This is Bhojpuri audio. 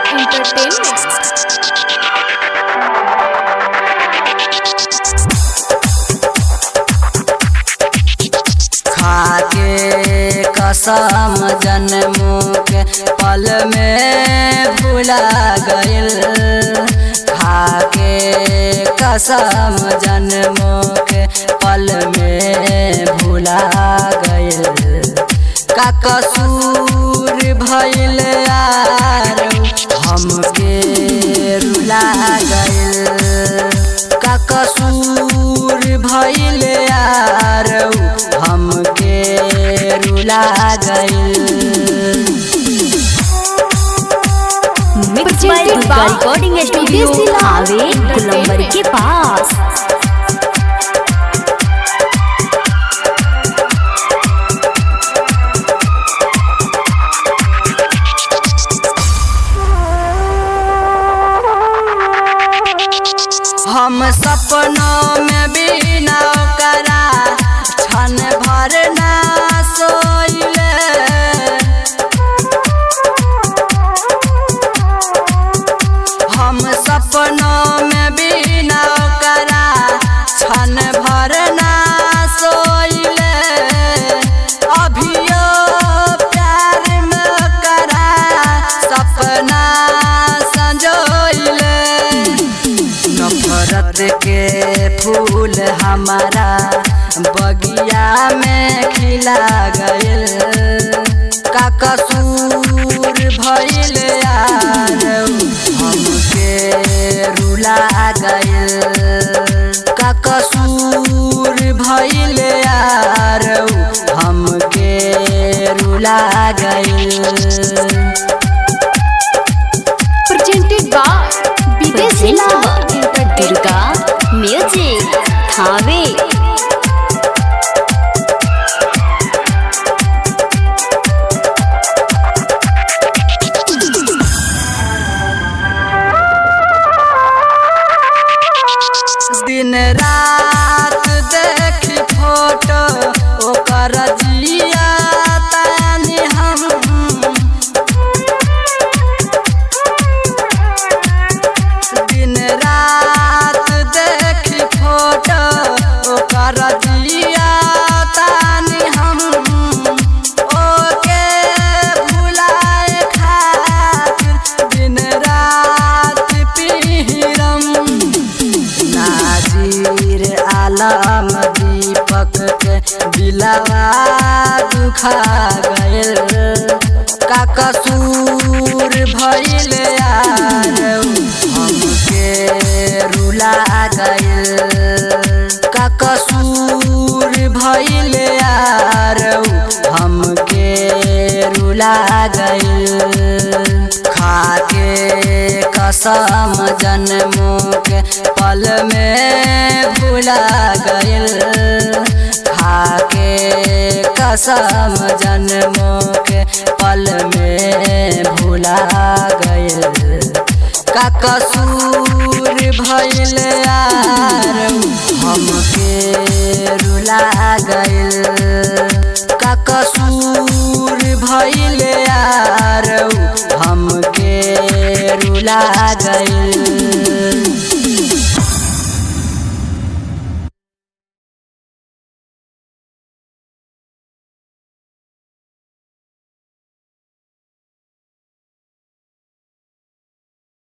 एंटरटेनमेंट। खाके कसम जन्मों के पल में भुला गइल। खाके कसम जन्मों के पल में भुला गइल। का कसूर भइल यार हमके रुला गइल। का कसूर भइल यार हमके रुला गइल। Mix by Durga recording studio हावे गुलंबर के पास। हम सपनों में भी ना करा क्षण भर ना सोइले। हम सपनों में भी ना करा क्षण भर ना सोइले। अभियो प्यार में करा सपना संजोइले। नफरत के फूल हमारा बगिया में खिला गइल। का कसूर भइल यार हमके रुला गइल। का कसूर भइल यार हमके रुला गइल। प्रेजेंटेड बाय विदेशी दुर्गा म्यूजिक हावे। दिन रात देखी फोटो ओकर जिया तानी हम। दिन रात देखी फोटो ओकर जिया तानी हम। ओके भुलाए खातिर दिन रात पीरम। नाजिर आलम दीपक के दिलवा दुखा गइल। का कसूर भइल यार हमके रुला गइल। का कसूर भइल यार हमके रुला गइल। खाके कसम जन्मों के पल में भुला गइल। खाके कसम जन्मों के पल में भुला गइल। का कसूर भइल यार हमके रुला गइल। का कसूर भइल